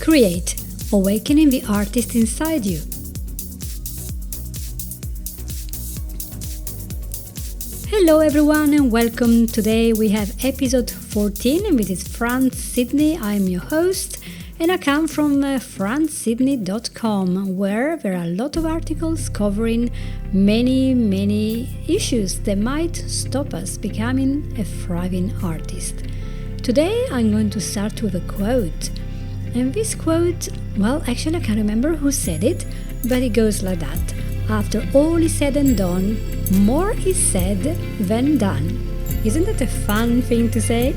Create, awakening the artist inside you. Hello everyone and welcome. Today we have episode 14 and this is Franz, Sidney. I'm your host and I come from franzsydney.com, where there are a lot of articles covering many issues that might stop us becoming a thriving artist. Today I'm going to start with a quote. And this quote, well, actually I can't remember who said it, but it goes like that. After all is said and done, more is said than done. Isn't that a fun thing to say?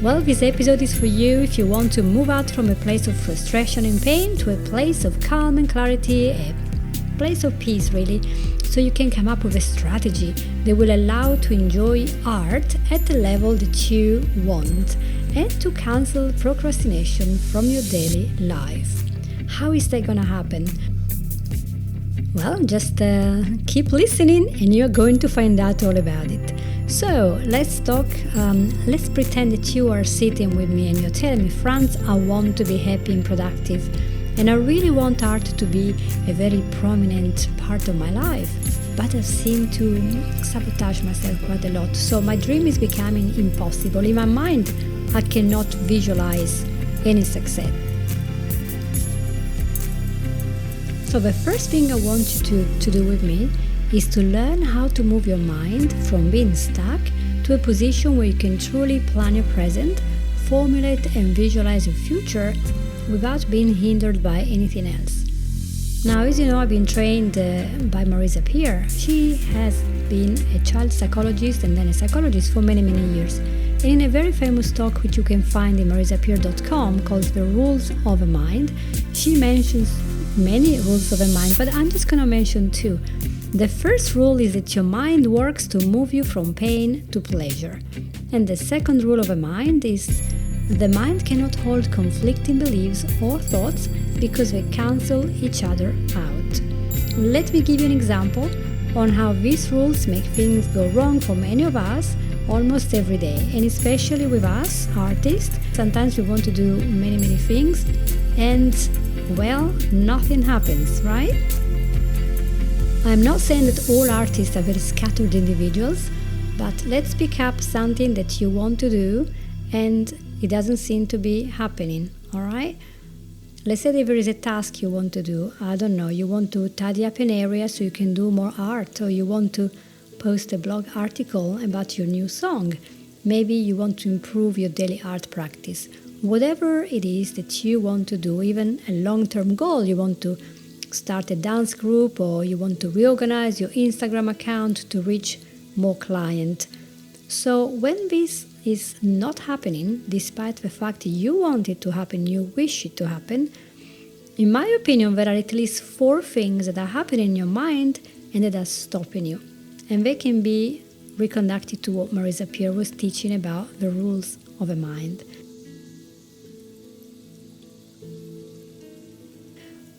Well, this episode is for you if you want to move out from a place of frustration and pain to a place of calm and clarity, a place of peace really, so you can come up with a strategy that will allow you to enjoy art at the level that you want and to cancel procrastination from your daily life. How is that gonna happen? Well, just keep listening and you're going to find out all about it. So let's talk, let's pretend that you are sitting with me and you're telling me, Franz, I want to be happy and productive and I really want art to be a very prominent part of my life, but I seem to sabotage myself quite a lot. So my dream is becoming impossible. In my mind, I cannot visualize any success. So the first thing I want you to do with me is to learn how to move your mind from being stuck to a position where you can truly plan your present, formulate and visualize your future without being hindered by anything else. Now, as you know, I've been trained by Marisa Peer. She has been a child psychologist and then a psychologist for many years. And in a very famous talk which you can find in marisapeer.com called The Rules of a Mind, she mentions many rules of a mind, but I'm just going to mention two. The first rule is that your mind works to move you from pain to pleasure. And the second rule of a mind is the mind cannot hold conflicting beliefs or thoughts because they cancel each other out. Let me give you an example on how these rules make things go wrong for many of us almost every day, and especially with us artists. Sometimes we want to do many things and well, nothing happens, right? I'm not saying that all artists are very scattered individuals, but let's pick up something that you want to do and it doesn't seem to be happening, alright? Let's say that there is a task you want to do. I don't know, you want to tidy up an area so you can do more art, or you want to post a blog article about your new song. Maybe you want to improve your daily art practice. Whatever it is that you want to do, even a long-term goal, you want to start a dance group or you want to reorganize your Instagram account to reach more clients. So when this is not happening, despite the fact you want it to happen, you wish it to happen, in my opinion, there are at least 4 things that are happening in your mind and that are stopping you. And they can be reconnected to what Marisa Peer was teaching about the rules of a mind.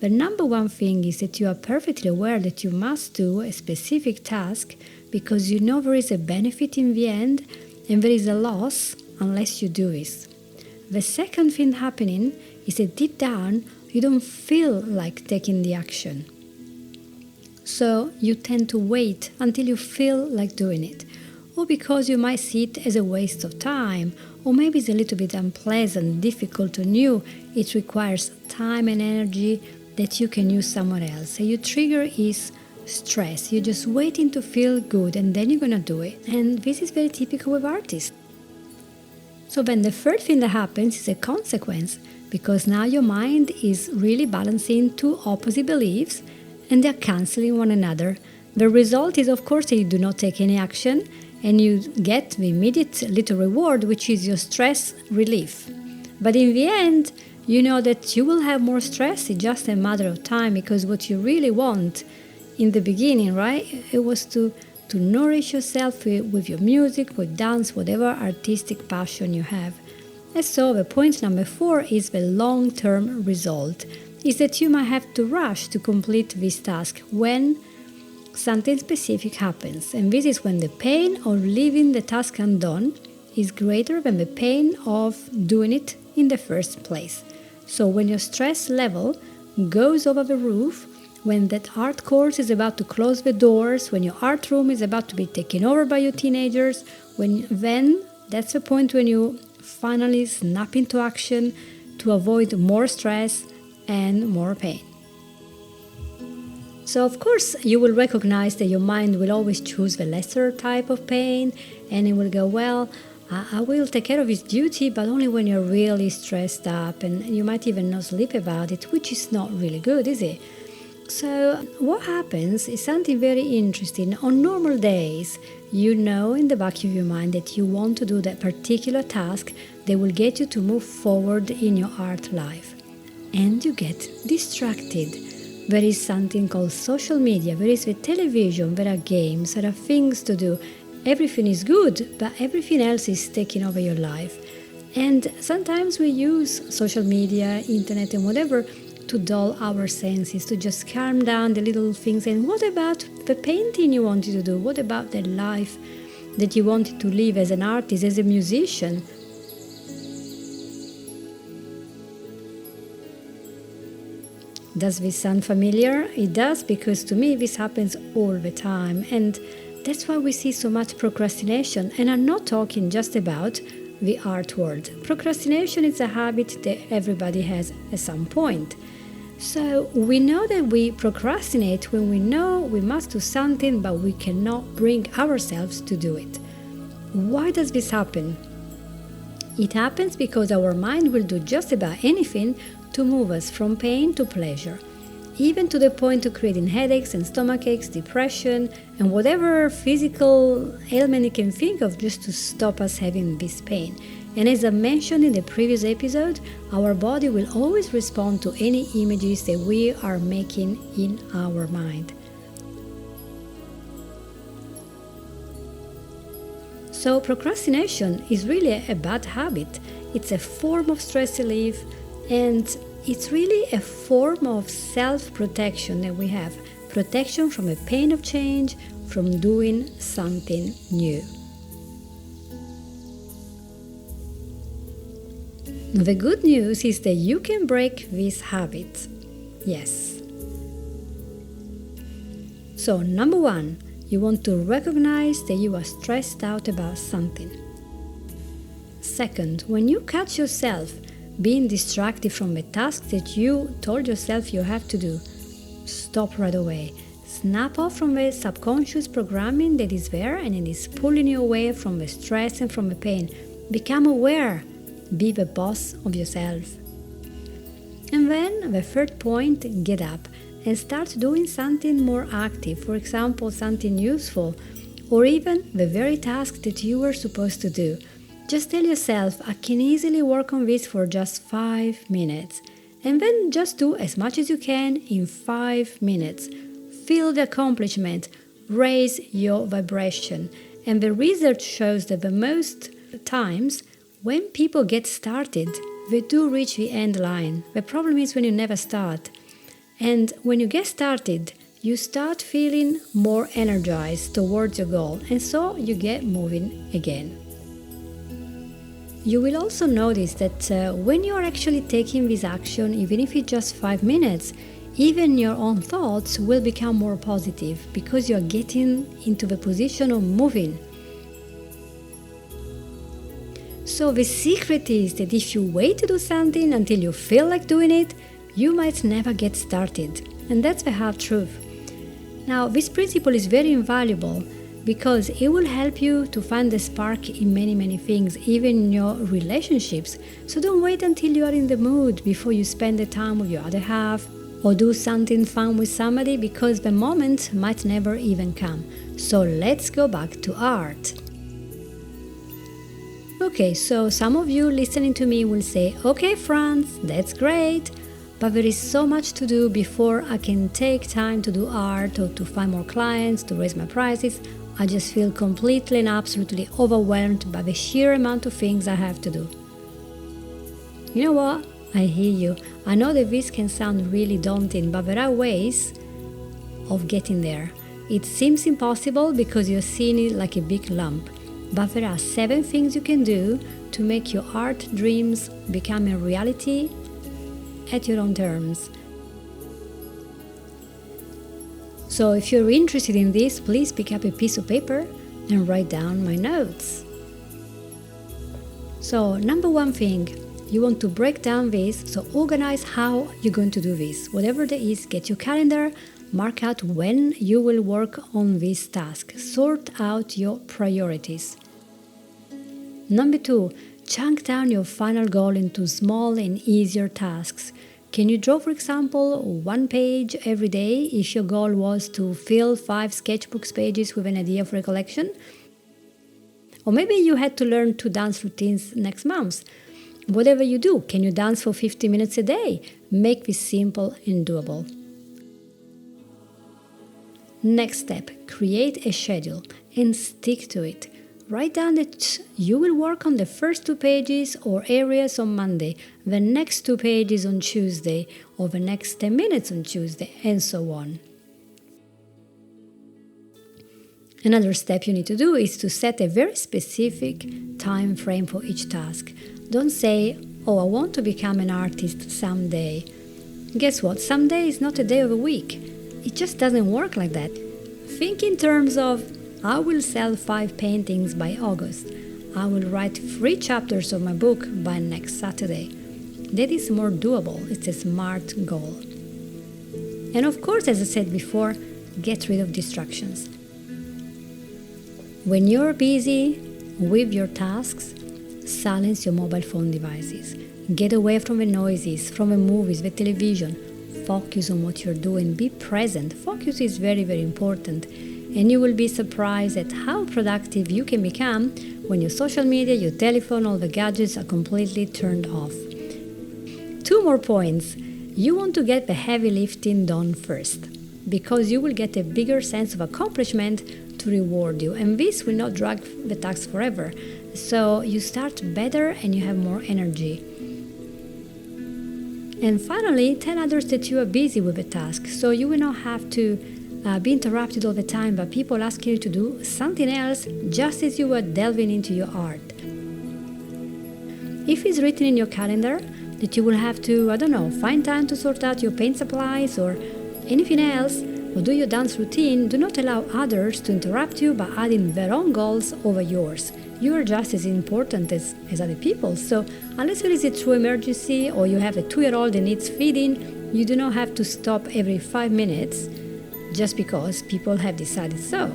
The number one thing is that you are perfectly aware that you must do a specific task because you know there is a benefit in the end and there is a loss unless you do this. The second thing happening is that deep down you don't feel like taking the action. So you tend to wait until you feel like doing it, or because you might see it as a waste of time, or maybe it's a little bit unpleasant, difficult or new. It requires time and energy that you can use somewhere else. So your trigger is stress. You're just waiting to feel good and then you're gonna do it. And this is very typical with artists. So then the third thing that happens is a consequence, because now your mind is really balancing 2 opposite beliefs and they're canceling one another. The result is, of course, that you do not take any action and you get the immediate little reward, which is your stress relief. But in the end, you know that you will have more stress. It's just a matter of time, because what you really want in the beginning, right, it was to nourish yourself with your music, with dance, whatever artistic passion you have. And so the point number 4 is the long-term result, is that you might have to rush to complete this task when something specific happens. And this is when the pain of leaving the task undone is greater than the pain of doing it in the first place. So when your stress level goes over the roof, when that art course is about to close the doors, when your art room is about to be taken over by your teenagers, then that's the point when you finally snap into action to avoid more stress and more pain. So of course you will recognize that your mind will always choose the lesser type of pain, and it will go, well, I will take care of this duty, but only when you're really stressed up, and you might even not sleep about it, which is not really good, is it? So what happens is something very interesting. On normal days, you know in the back of your mind that you want to do that particular task that will get you to move forward in your art life. And you get distracted. There is something called social media, there is the television, there are games, there are things to do. Everything is good, but everything else is taking over your life. And sometimes we use social media, internet and whatever to dull our senses, to just calm down the little things. And what about the painting you wanted to do? What about the life that you wanted to live as an artist, as a musician? Does this sound familiar? It does, because to me this happens all the time. And that's why we see so much procrastination. And I'm not talking just about the art world. Procrastination is a habit that everybody has at some point. So we know that we procrastinate when we know we must do something, but we cannot bring ourselves to do it. Why does this happen? It happens because our mind will do just about anything to move us from pain to pleasure, even to the point of creating headaches and stomachaches, depression, and whatever physical ailment you can think of just to stop us having this pain. And as I mentioned in the previous episode, our body will always respond to any images that we are making in our mind. So procrastination is really a bad habit. It's a form of stress relief, and it's really a form of self-protection that we have. Protection from the pain of change, from doing something new. The good news is that you can break this habit. Yes. So, number 1, you want to recognize that you are stressed out about something. Second, when you catch yourself being distracted from a task that you told yourself you have to do, stop right away. Snap off from the subconscious programming that is there and it is pulling you away from the stress and from the pain. Become aware. Be the boss of yourself. And then the third point, get up and start doing something more active, for example, something useful, or even the very task that you were supposed to do. Just tell yourself, I can easily work on this for just 5 minutes. And then just do as much as you can in 5 minutes. Feel the accomplishment, raise your vibration. And the research shows that the most times when people get started, they do reach the end line. The problem is when you never start. And when you get started, you start feeling more energized towards your goal, and so you get moving again. You will also notice that when you are actually taking this action, even if it's just 5 minutes, even your own thoughts will become more positive because you are getting into the position of moving. So the secret is that if you wait to do something until you feel like doing it, you might never get started. And that's the hard truth. Now, this principle is very invaluable because it will help you to find the spark in many things, even in your relationships. So don't wait until you are in the mood before you spend the time with your other half or do something fun with somebody, because the moment might never even come. So let's go back to art. Okay, so some of you listening to me will say, okay, Franz, that's great, but there is so much to do before I can take time to do art or to find more clients, to raise my prices. I just feel completely and absolutely overwhelmed by the sheer amount of things I have to do. You know what? I hear you. I know that this can sound really daunting, but there are ways of getting there. It seems impossible because you're seeing it like a big lump. But there are 7 things you can do to make your art dreams become a reality at your own terms. So if you're interested in this, please pick up a piece of paper and write down my notes. So number one thing, you want to break down this, so organize how you're going to do this. Whatever there is, get your calendar, mark out when you will work on this task. Sort out your priorities. Number two, chunk down your final goal into small and easier tasks. Can you draw, for example, 1 page every day if your goal was to fill 5 sketchbooks pages with an idea for a collection? Or maybe you had to learn 2 dance routines next month. Whatever you do, can you dance for 50 minutes a day? Make this simple and doable. Next step, create a schedule and stick to it. Write down that you will work on the first 2 pages or areas on Monday, the next 2 pages on Tuesday, or the next 10 minutes on Tuesday, and so on. Another step you need to do is to set a very specific time frame for each task. Don't say, oh, I want to become an artist someday. Guess what? Someday is not a day of a week. It just doesn't work like that. Think in terms of, I will sell 5 paintings by August. I will write 3 chapters of my book by next Saturday. That is more doable. It's a smart goal. And of course, as I said before, get rid of distractions. When you're busy with your tasks, silence your mobile phone devices. Get away from the noises, from the movies, the television. Focus on what you're doing. Be present. Focus is very, very important. And you will be surprised at how productive you can become when your social media, your telephone, all the gadgets are completely turned off. 2 more points. You want to get the heavy lifting done first, because you will get a bigger sense of accomplishment to reward you, and this will not drag the task forever. So you start better and you have more energy. And finally, tell others that you are busy with a task, so you will not have to be interrupted all the time by people asking you to do something else just as you were delving into your art. If it's written in your calendar that you will have to, find time to sort out your paint supplies or anything else, or do your dance routine, do not allow others to interrupt you by adding their own goals over yours. You are just as important as other people, so unless there is a true emergency or you have a 2-year-old that needs feeding, you do not have to stop every 5 minutes just because people have decided so.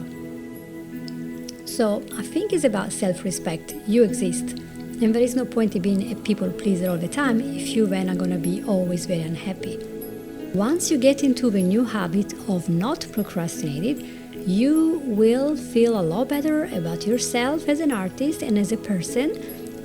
So I think it's about self-respect. You exist, and there is no point in being a people pleaser all the time if you then are going to be always very unhappy. Once you get into the new habit of not procrastinating, you will feel a lot better about yourself as an artist and as a person,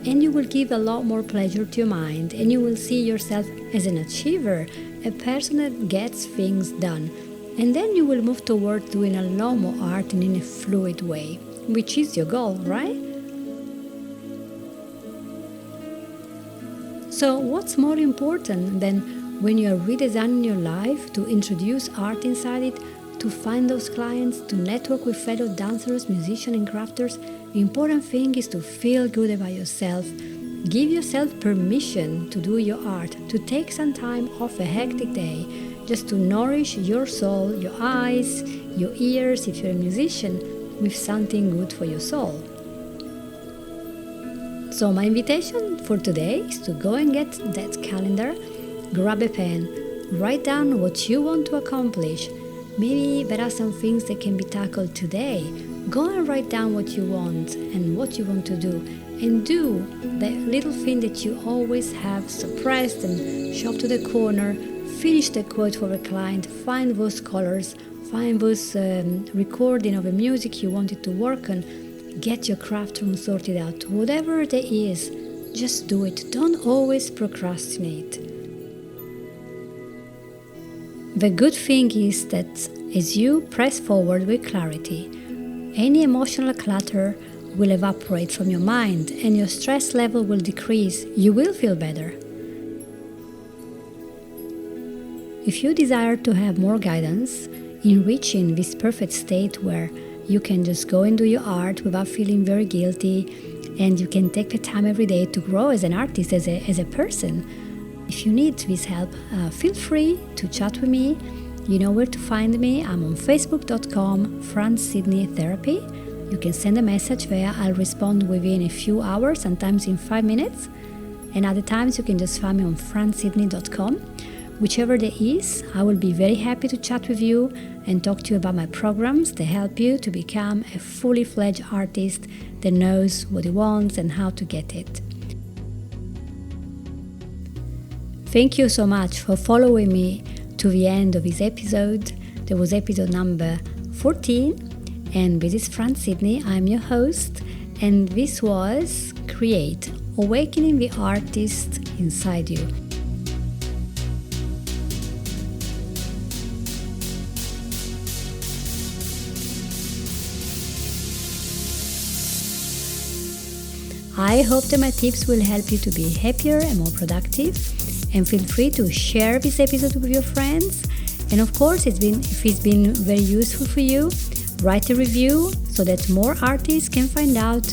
and you will give a lot more pleasure to your mind, and you will see yourself as an achiever, a person that gets things done. And then you will move toward doing a lot more art and in a fluid way, which is your goal, right? So what's more important than when you are redesigning your life to introduce art inside it, to find those clients, to network with fellow dancers, musicians, and crafters? The important thing is to feel good about yourself. Give yourself permission to do your art, to take some time off a hectic day, just to nourish your soul, your eyes, your ears, if you're a musician, with something good for your soul. So my invitation for today is to go and get that calendar, grab a pen, write down what you want to accomplish. Maybe there are some things that can be tackled today. Go and write down what you want and what you want to do. And do the little thing that you always have suppressed and shoved to the corner. Finish the quote for a client. Find those colors. Find those recording of the music you wanted to work on. Get your craft room sorted out. Whatever there is, just do it. Don't always procrastinate. The good thing is that as you press forward with clarity, any emotional clutter will evaporate from your mind and your stress level will decrease. You will feel better. If you desire to have more guidance in reaching this perfect state where you can just go and do your art without feeling very guilty, and you can take the time every day to grow as an artist, as a person, If you need this help, feel free to chat with me. You know where to find me. I'm on facebook.com, Franz Sidney Therapy. You can send a message there. I'll respond within a few hours, sometimes in 5 minutes. And other times you can just find me on franzsidney.com. Whichever that is, I will be very happy to chat with you and talk to you about my programs that help you to become a fully fledged artist that knows what he wants and how to get it. Thank you so much for following me to the end of this episode. That was episode number 14, and this is Franz Sidney. I'm your host, and this was Create, Awakening the Artist Inside You. I hope that my tips will help you to be happier and more productive. And feel free to share this episode with your friends. And of course, if it's been very useful for you, write a review so that more artists can find out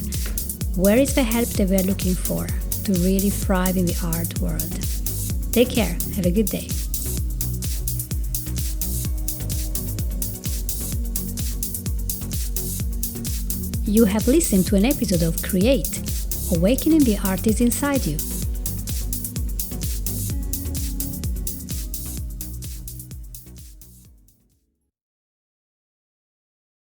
where is the help that we're looking for to really thrive in the art world. Take care. Have a good day. You have listened to an episode of Create, Awakening the Artist Inside You.